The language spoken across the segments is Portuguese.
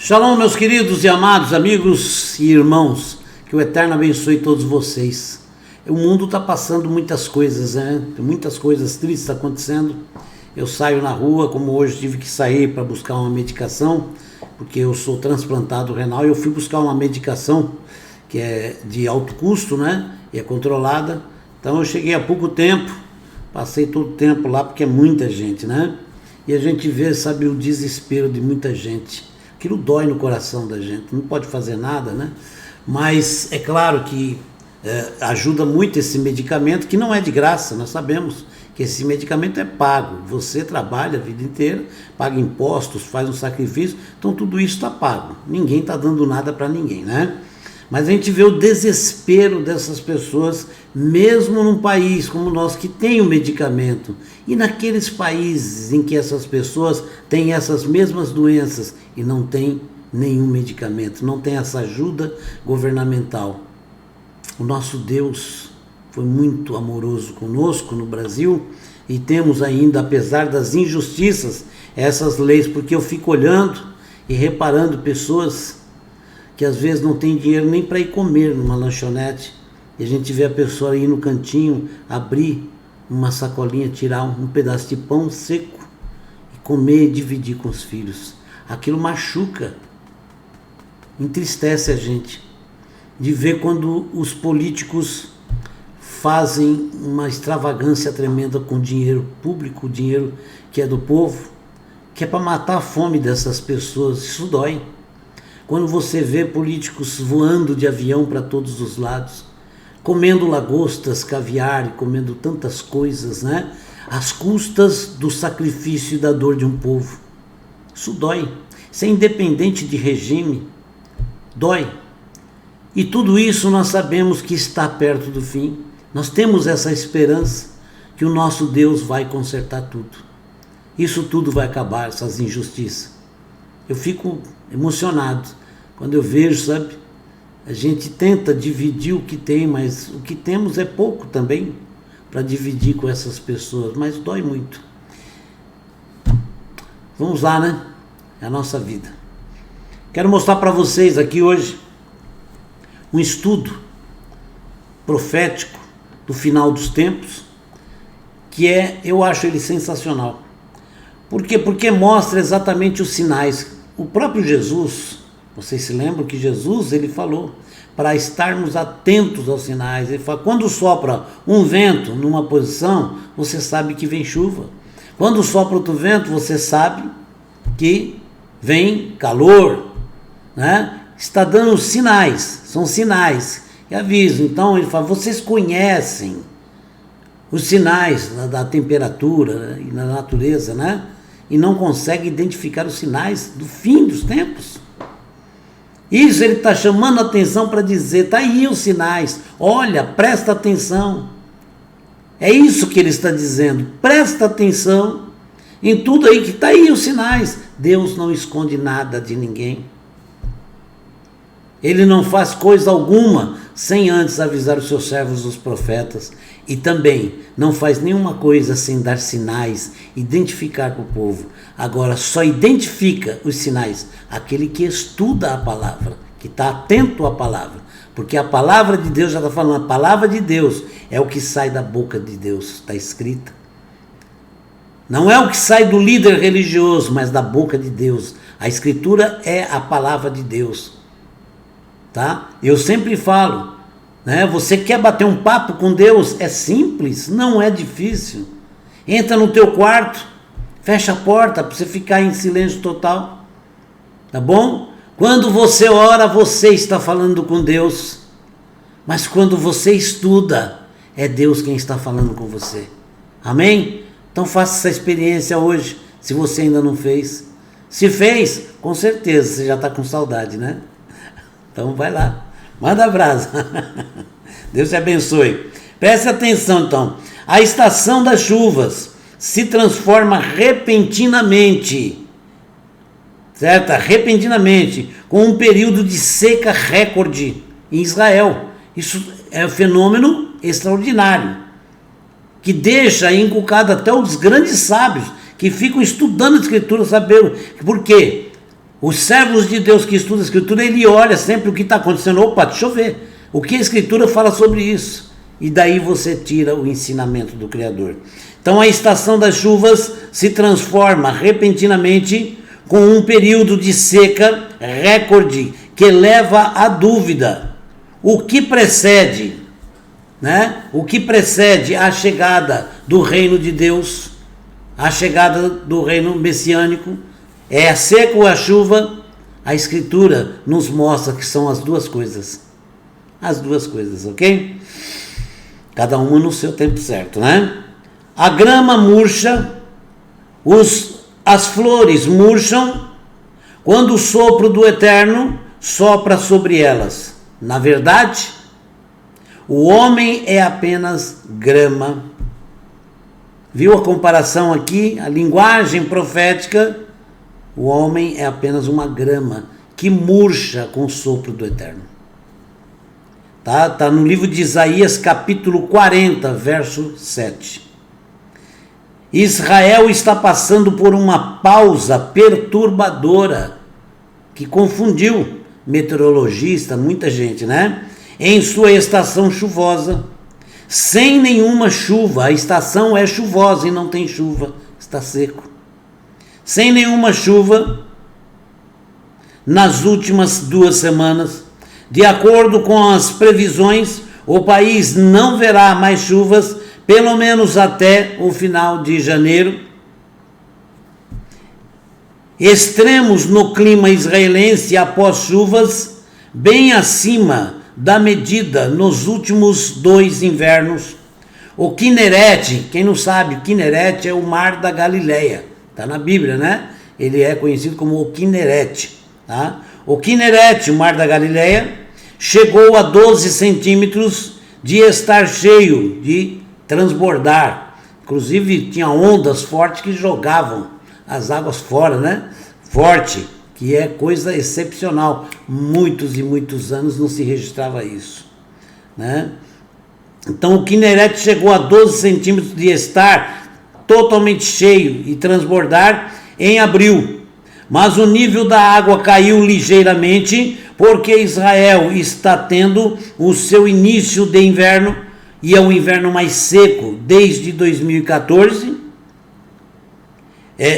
Shalom, meus queridos e amados amigos e irmãos, que o Eterno abençoe todos vocês. O mundo está passando muitas coisas, né? Muitas coisas tristes acontecendo. Eu saio na rua, como hoje tive que sair para buscar uma medicação, porque eu sou transplantado renal e eu fui buscar uma medicação que é de alto custo, né? E é controlada. Então eu cheguei há pouco tempo, passei todo o tempo lá porque é muita gente, né? E a gente vê, sabe, o desespero de muita gente. Aquilo dói no coração da gente, não pode fazer nada, né? Mas é claro que ajuda muito esse medicamento, que não é de graça, nós sabemos que esse medicamento é pago. Você trabalha a vida inteira, paga impostos, faz um sacrifício, então tudo isso está pago. Ninguém está dando nada para ninguém, né? Mas a gente vê o desespero dessas pessoas, mesmo num país como o nosso, que tem o medicamento. E naqueles países em que essas pessoas têm essas mesmas doenças e não tem nenhum medicamento, não tem essa ajuda governamental. O nosso Deus foi muito amoroso conosco no Brasil e temos ainda, apesar das injustiças, essas leis, porque eu fico olhando e reparando pessoas que às vezes não tem dinheiro nem para ir comer numa lanchonete, e a gente vê a pessoa ir no cantinho, abrir uma sacolinha, tirar um pedaço de pão seco e comer e dividir com os filhos. Aquilo machuca, entristece a gente, de ver quando os políticos fazem uma extravagância tremenda com dinheiro público, dinheiro que é do povo, que é para matar a fome dessas pessoas. Isso dói. Quando você vê políticos voando de avião para todos os lados, comendo lagostas, caviar e comendo tantas coisas, né? Às custas do sacrifício e da dor de um povo. Isso dói. Isso é independente de regime. Dói. E tudo isso nós sabemos que está perto do fim. Nós temos essa esperança que o nosso Deus vai consertar tudo. Isso tudo vai acabar, essas injustiças. Eu fico emocionado quando eu vejo, sabe? A gente tenta dividir o que tem, mas o que temos é pouco também para dividir com essas pessoas, mas dói muito. Vamos lá, né? É a nossa vida. Quero mostrar para vocês aqui hoje um estudo profético do final dos tempos, que eu acho ele sensacional. Por quê? Porque mostra exatamente os sinais. O próprio Jesus, vocês se lembram que Jesus, ele falou para estarmos atentos aos sinais. Ele fala, quando sopra um vento numa posição, você sabe que vem chuva. Quando sopra outro vento, você sabe que vem calor, né? Está dando sinais, são sinais que avisam. Então ele fala, vocês conhecem os sinais da temperatura e da natureza, né? E não conseguem identificar os sinais do fim dos tempos. Isso ele está chamando a atenção para dizer, está aí os sinais, olha, presta atenção. É isso que ele está dizendo, presta atenção em tudo aí, que está aí os sinais. Deus não esconde nada de ninguém. Ele não faz coisa alguma sem antes avisar os seus servos, os profetas, e também não faz nenhuma coisa sem dar sinais, identificar para o povo. Agora, só identifica os sinais aquele que estuda a palavra, que está atento à palavra, porque a palavra de Deus, já está falando, a palavra de Deus é o que sai da boca de Deus, está escrita. Não é o que sai do líder religioso, mas da boca de Deus. A escritura é a palavra de Deus. Tá? Eu sempre falo, né? Você quer bater um papo com Deus? É simples, não é difícil. Entra no teu quarto, fecha a porta para você ficar em silêncio total, tá bom? Quando você ora, você está falando com Deus, mas quando você estuda, é Deus quem está falando com você. Amém? Então faça essa experiência hoje, se você ainda não fez. Se fez, com certeza você já está com saudade, né? Então vai lá, manda abraço. Deus te abençoe. Preste atenção então. A estação das chuvas se transforma repentinamente, certo? Repentinamente, com um período de seca recorde em Israel. Isso é um fenômeno extraordinário, que deixa inculcado até os grandes sábios, que ficam estudando a Escritura, saber por quê. Os servos de Deus que estudam a Escritura, ele olha sempre o que está acontecendo. Opa, deixa eu ver. O que a Escritura fala sobre isso? E daí você tira o ensinamento do Criador. Então a estação das chuvas se transforma repentinamente com um período de seca recorde que leva à dúvida. O que precede, né? O que precede a chegada do reino de Deus, a chegada do reino messiânico? É a seca ou a chuva? A Escritura nos mostra que são as duas coisas. As duas coisas, ok? Cada uma no seu tempo certo, né? A grama murcha, as flores murcham quando o sopro do Eterno sopra sobre elas. Na verdade, o homem é apenas grama. Viu a comparação aqui? A linguagem profética. O homem é apenas uma grama que murcha com o sopro do Eterno. Tá no livro de Isaías, capítulo 40, verso 7. Israel está passando por uma pausa perturbadora que confundiu meteorologista, muita gente, né? Em sua estação chuvosa, sem nenhuma chuva. A estação é chuvosa e não tem chuva, está seco. Sem nenhuma chuva nas últimas 2 semanas. De acordo com as previsões, o país não verá mais chuvas, pelo menos até o final de janeiro. Extremos no clima israelense após chuvas, bem acima da medida nos últimos 2 invernos. O Quinerete, quem não sabe, o Quinerete é o mar da Galileia. Está na Bíblia, né? Ele é conhecido como o Quinerete. Tá? O Quinerete, o mar da Galileia, chegou a 12 centímetros de estar cheio, de transbordar. Inclusive tinha ondas fortes que jogavam as águas fora, né? Forte, que é coisa excepcional. Muitos e muitos anos não se registrava isso, né? Então o Quinerete chegou a 12 centímetros de estar totalmente cheio e transbordar em abril. Mas o nível da água caiu ligeiramente porque Israel está tendo o seu início de inverno e é o inverno mais seco desde 2014.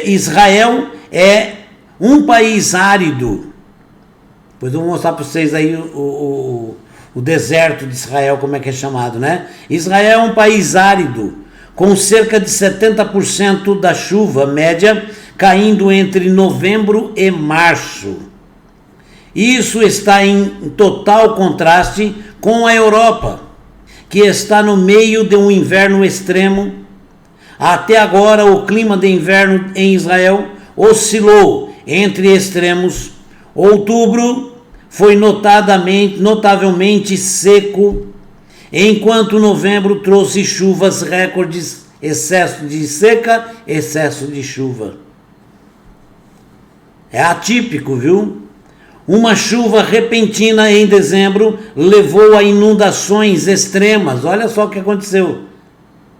Israel é um país árido. Depois eu vou mostrar para vocês aí o deserto de Israel, como é que é chamado, né? Israel é um país árido, com cerca de 70% da chuva média caindo entre novembro e março. Isso está em total contraste com a Europa, que está no meio de um inverno extremo. Até agora, o clima de inverno em Israel oscilou entre extremos. Outubro foi notavelmente seco, enquanto novembro trouxe chuvas recordes, excesso de seca, excesso de chuva. É atípico, viu? Uma chuva repentina em dezembro levou a inundações extremas. Olha só o que aconteceu.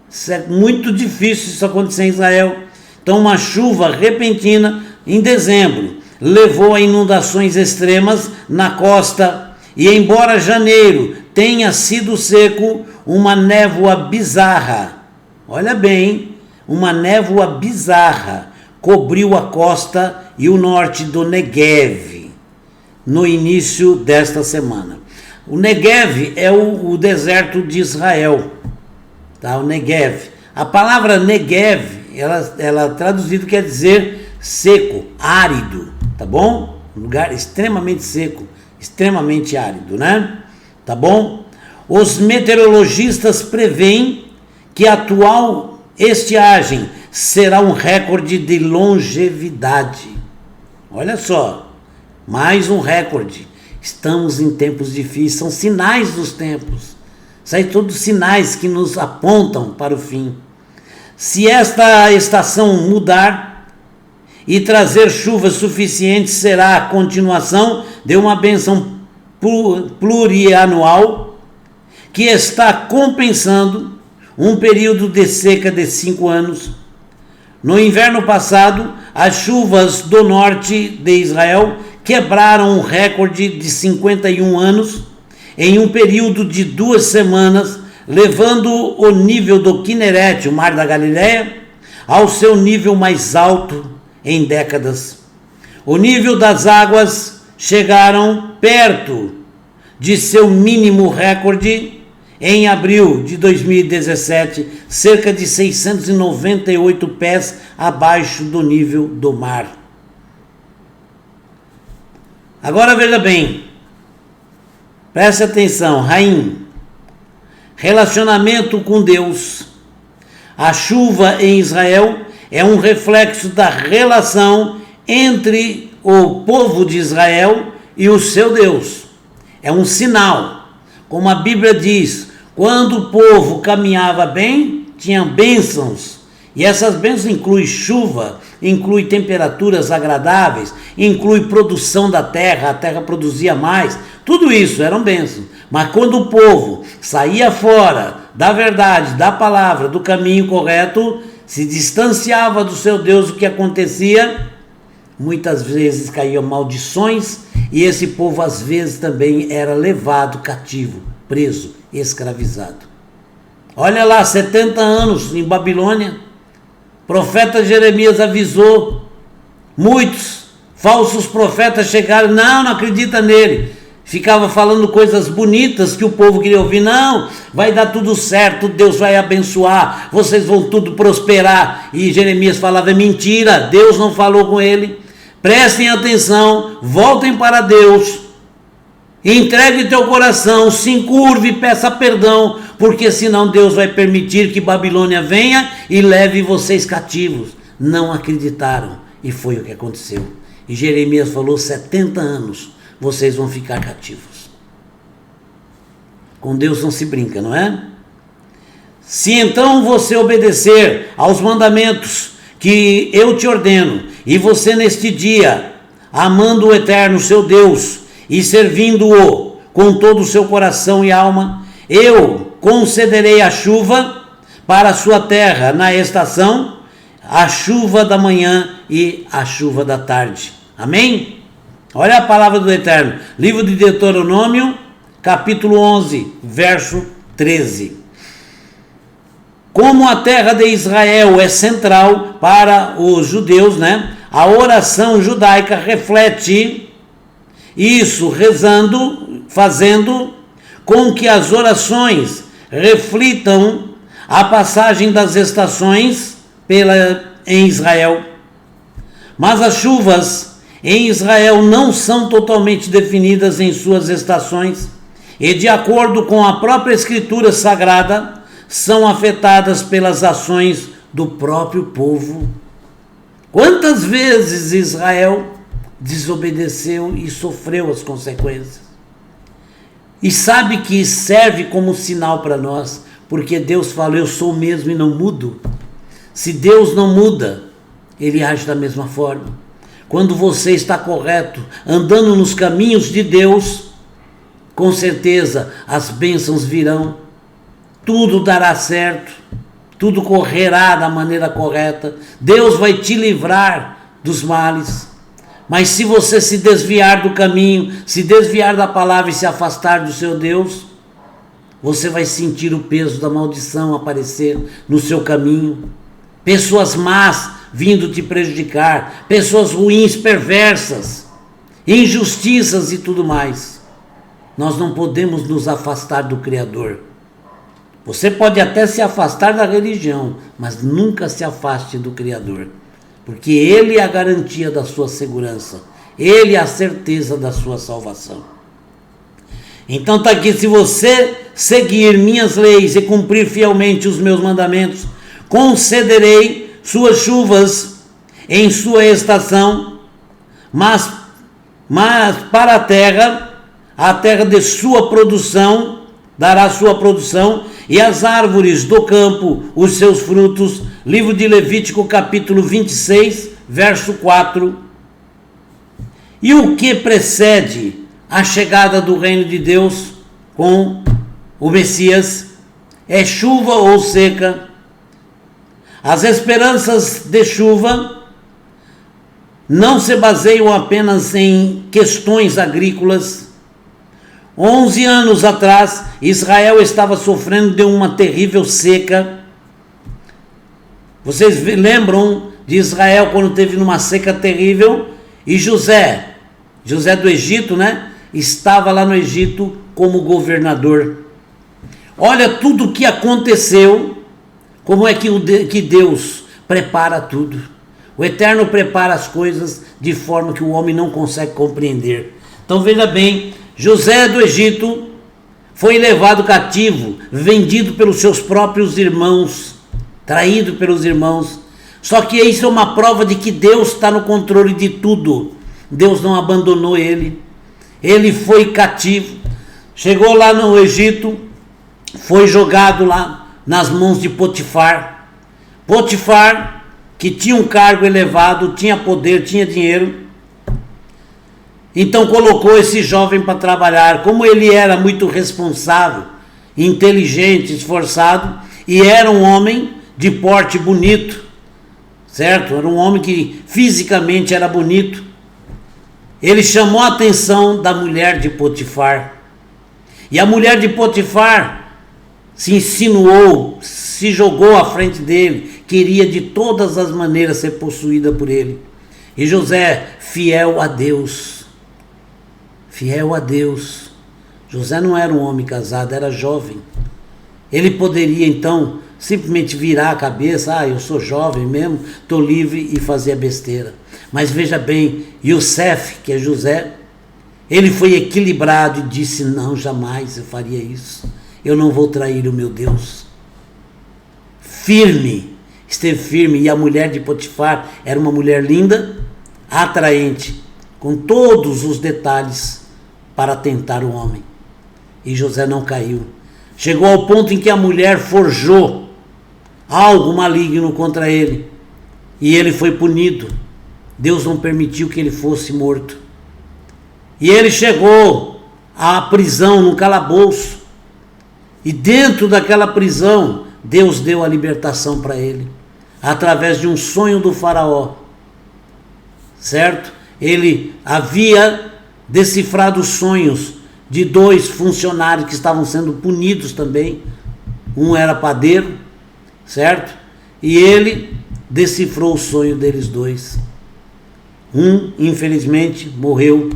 Isso é muito difícil isso acontecer em Israel. Então uma chuva repentina em dezembro levou a inundações extremas na costa. E embora janeiro tenha sido seco, uma névoa bizarra, olha bem, uma névoa bizarra cobriu a costa e o norte do Negev no início desta semana. O Negev é o deserto de Israel, tá? O Negev. A palavra Negev, ela traduzido quer dizer seco, árido, tá bom? Um lugar extremamente seco, extremamente árido, né? Tá bom? Os meteorologistas preveem que a atual estiagem será um recorde de longevidade. Olha só, mais um recorde. Estamos em tempos difíceis, são sinais dos tempos. São todos sinais que nos apontam para o fim. Se esta estação mudar e trazer chuvas suficientes, será a continuação de uma bênção plurianual que está compensando um período de seca de 5 anos. No inverno passado, as chuvas do norte de Israel quebraram o recorde de 51 anos em um período de 2 semanas, levando o nível do Quinerete, o Mar da Galileia, ao seu nível mais alto em décadas. O nível das águas chegaram perto de seu mínimo recorde em abril de 2017, cerca de 698 pés abaixo do nível do mar. Agora veja bem, preste atenção, Raim, relacionamento com Deus. A chuva em Israel é um reflexo da relação entre o povo de Israel e o seu Deus. É um sinal. Como a Bíblia diz, quando o povo caminhava bem, tinha bênçãos. E essas bênçãos incluem chuva, inclui temperaturas agradáveis, inclui produção da terra, a terra produzia mais. Tudo isso eram bênçãos. Mas quando o povo saía fora da verdade, da palavra, do caminho correto, se distanciava do seu Deus, o que acontecia? Muitas vezes caíam maldições e esse povo às vezes também era levado cativo, preso, escravizado. Olha lá, 70 anos em Babilônia, profeta Jeremias avisou, muitos falsos profetas chegaram, não acredita nele, ficava falando coisas bonitas que o povo queria ouvir, não, vai dar tudo certo, Deus vai abençoar, vocês vão tudo prosperar, e Jeremias falava, é mentira, Deus não falou com ele. Prestem atenção, voltem para Deus, entregue teu coração, se encurve e peça perdão, porque senão Deus vai permitir que Babilônia venha e leve vocês cativos. Não acreditaram e foi o que aconteceu. E Jeremias falou, 70 anos vocês vão ficar cativos. Com Deus não se brinca, não é? Se então você obedecer aos mandamentos que eu te ordeno, e você neste dia, amando o Eterno, seu Deus, e servindo-o com todo o seu coração e alma, eu concederei a chuva para a sua terra na estação, a chuva da manhã e a chuva da tarde. Amém? Olha a palavra do Eterno, livro de Deuteronômio, capítulo 11, verso 13. Como a terra de Israel é central para os judeus, a oração judaica reflete isso, rezando, fazendo com que as orações reflitam a passagem das estações em Israel. Mas as chuvas em Israel não são totalmente definidas em suas estações e, de acordo com a própria Escritura Sagrada, são afetadas pelas ações do próprio povo. Quantas vezes Israel desobedeceu e sofreu as consequências? E sabe que serve como sinal para nós, porque Deus falou, eu sou o mesmo e não mudo. Se Deus não muda, Ele age da mesma forma. Quando você está correto, andando nos caminhos de Deus, com certeza as bênçãos virão, tudo dará certo, tudo correrá da maneira correta, Deus vai te livrar dos males. Mas se você se desviar do caminho, se desviar da palavra e se afastar do seu Deus, você vai sentir o peso da maldição aparecer no seu caminho. Pessoas más vindo te prejudicar, pessoas ruins, perversas, injustiças e tudo mais. Nós não podemos nos afastar do Criador. Você pode até se afastar da religião, mas nunca se afaste do Criador, porque Ele é a garantia da sua segurança, Ele é a certeza da sua salvação. Então está aqui, se você seguir minhas leis e cumprir fielmente os meus mandamentos, concederei suas chuvas em sua estação, mas para a terra de sua produção, dará sua produção, e as árvores do campo os seus frutos. Livro de Levítico, capítulo 26, verso 4. E o que precede a chegada do reino de Deus com o Messias? É chuva ou seca? As esperanças de chuva não se baseiam apenas em questões agrícolas. 11 anos atrás, Israel estava sofrendo de uma terrível seca. Vocês lembram de Israel quando teve uma seca terrível? E José do Egito, né? Estava lá no Egito como governador. Olha tudo o que aconteceu, como é que Deus prepara tudo. O Eterno prepara as coisas de forma que o homem não consegue compreender. Então veja bem, José do Egito foi levado cativo, vendido pelos seus próprios irmãos, traído pelos irmãos. Só que isso é uma prova de que Deus está no controle de tudo. Deus não abandonou ele. Ele foi cativo, chegou lá no Egito, foi jogado lá nas mãos de Potifar. Potifar, que tinha um cargo elevado, tinha poder, tinha dinheiro, então colocou esse jovem para trabalhar. Como ele era muito responsável, inteligente, esforçado, e era um homem de porte bonito, certo? Era um homem que fisicamente era bonito. Ele chamou a atenção da mulher de Potifar. E a mulher de Potifar se insinuou, se jogou à frente dele, queria de todas as maneiras ser possuída por ele. E José, fiel a Deus, José não era um homem casado, era jovem. Ele poderia então simplesmente virar a cabeça, eu sou jovem mesmo, estou livre, e fazer a besteira. Mas veja bem, Yosef, que é José, ele foi equilibrado e disse, não, jamais eu faria isso. Eu não vou trair o meu Deus. Esteve firme, e a mulher de Potifar era uma mulher linda, atraente, com todos os detalhes para tentar o homem. E José não caiu. Chegou ao ponto em que a mulher forjou algo maligno contra ele, e ele foi punido. Deus não permitiu que ele fosse morto. E ele chegou à prisão, no calabouço, e dentro daquela prisão, Deus deu a libertação para ele, através de um sonho do faraó, certo? Ele havia decifrado os sonhos de 2 funcionários que estavam sendo punidos também. Um era padeiro, certo? E ele decifrou o sonho deles 2. Um, infelizmente, morreu.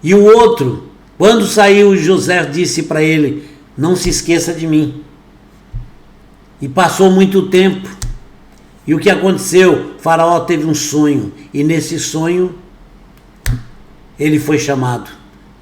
E o outro, quando saiu, José disse para ele, não se esqueça de mim. E passou muito tempo. E o que aconteceu? O faraó teve um sonho, e nesse sonho ele foi chamado,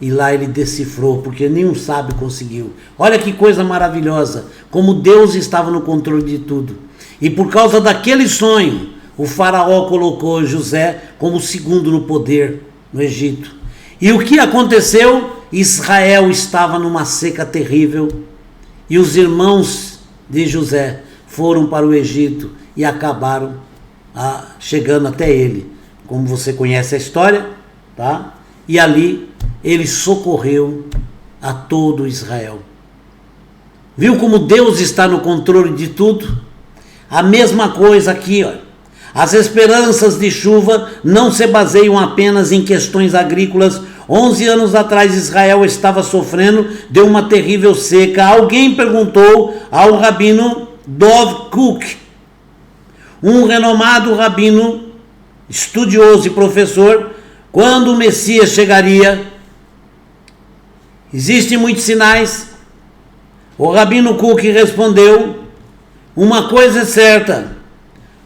e lá ele decifrou, porque nenhum sábio conseguiu. Olha que coisa maravilhosa, como Deus estava no controle de tudo. E por causa daquele sonho, o faraó colocou José como segundo no poder no Egito. E o que aconteceu? Israel estava numa seca terrível, e os irmãos de José foram para o Egito e acabaram chegando até ele. Como você conhece a história, tá? E ali ele socorreu a todo Israel. Viu como Deus está no controle de tudo? A mesma coisa aqui, ó. As esperanças de chuva não se baseiam apenas em questões agrícolas. 11 anos atrás Israel estava sofrendo de uma terrível seca. Alguém perguntou ao rabino Dov Cook, um renomado rabino, estudioso e professor, quando o Messias chegaria. Existem muitos sinais. O rabino Cook respondeu, uma coisa é certa,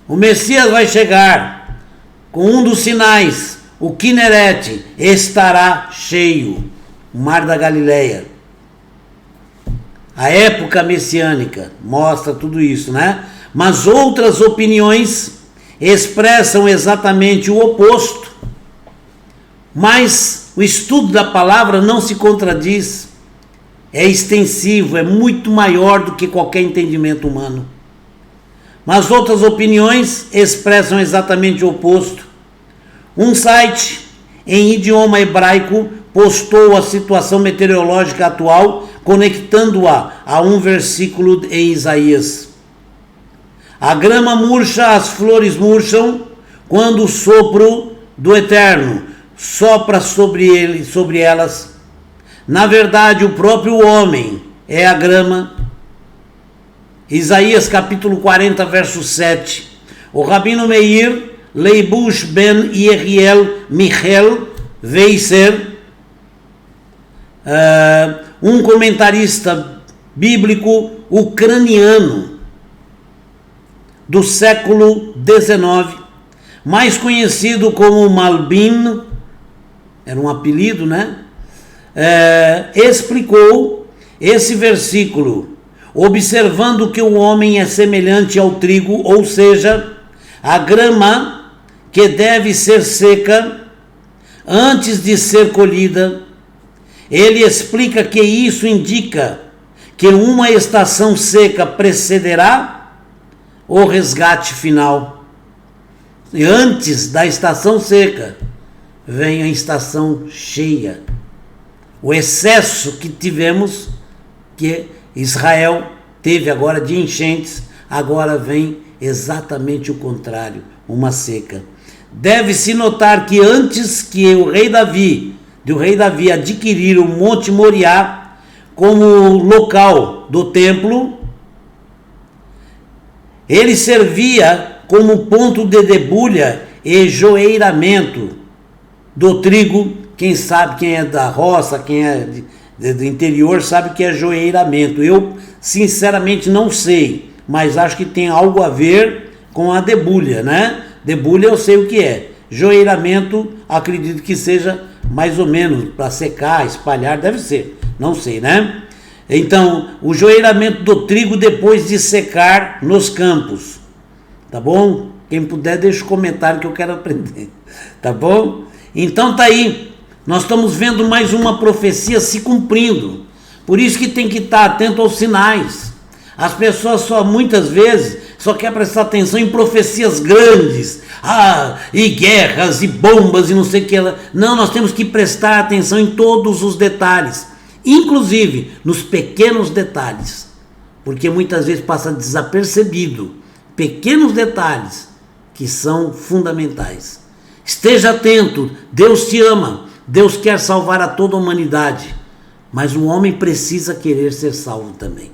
o Messias vai chegar com um dos sinais, o Kinneret estará cheio, o mar da Galileia. A época messiânica mostra tudo isso, né? Mas outras opiniões expressam exatamente o oposto. Mas o estudo da palavra não se contradiz, é extensivo, é muito maior do que qualquer entendimento humano. Mas outras opiniões expressam exatamente o oposto. Um site em idioma hebraico postou a situação meteorológica atual, conectando-a a um versículo em Isaías. A grama murcha, as flores murcham, quando o sopro do Eterno sopra sobre elas. Na verdade, o próprio homem é a grama. Isaías capítulo 40, verso 7. O Rabino Meir Leibush ben Yeriel Michel Weiser, um comentarista bíblico ucraniano do século XIX, mais conhecido como Malbim, era um apelido, né? Explicou esse versículo, observando que o homem é semelhante ao trigo, ou seja, a grama que deve ser seca antes de ser colhida. Ele explica que isso indica que uma estação seca precederá o resgate final. E antes da estação seca, vem a estação cheia. O excesso que tivemos, que Israel teve agora de enchentes, agora vem exatamente o contrário, uma seca. Deve-se notar que antes que o rei Davi adquirir o Monte Moriá como local do templo, ele servia como ponto de debulha e joeiramento do trigo. Quem sabe, quem é da roça, quem é do interior, sabe que é joeiramento. Eu, sinceramente, não sei, mas acho que tem algo a ver com a debulha, né? Debulha eu sei o que é. Joeiramento, acredito que seja mais ou menos para secar, espalhar, deve ser. Não sei, né? Então, o joeiramento do trigo depois de secar nos campos. Tá bom? Quem puder, deixa um comentário que eu quero aprender. Tá bom? Então tá aí. Nós estamos vendo mais uma profecia se cumprindo. Por isso que tem que estar atento aos sinais. As pessoas muitas vezes só querem prestar atenção em profecias grandes. E guerras e bombas e não sei o que. Não, nós temos que prestar atenção em todos os detalhes. Inclusive nos pequenos detalhes. Porque muitas vezes passa desapercebido. Pequenos detalhes que são fundamentais. Esteja atento. Deus te ama. Deus quer salvar a toda a humanidade. Mas o homem precisa querer ser salvo também.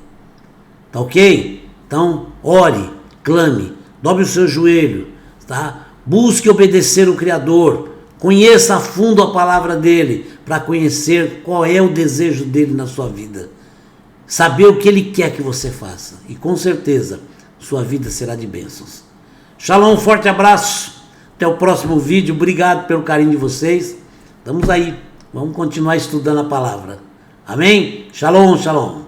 Tá ok? Então, ore, clame, dobre o seu joelho, tá? Busque obedecer o Criador, conheça a fundo a palavra dele, para conhecer qual é o desejo dele na sua vida. Saber o que ele quer que você faça. E com certeza, sua vida será de bênçãos. Shalom, um forte abraço. Até o próximo vídeo. Obrigado pelo carinho de vocês. Estamos aí. Vamos continuar estudando a palavra. Amém? Shalom, shalom.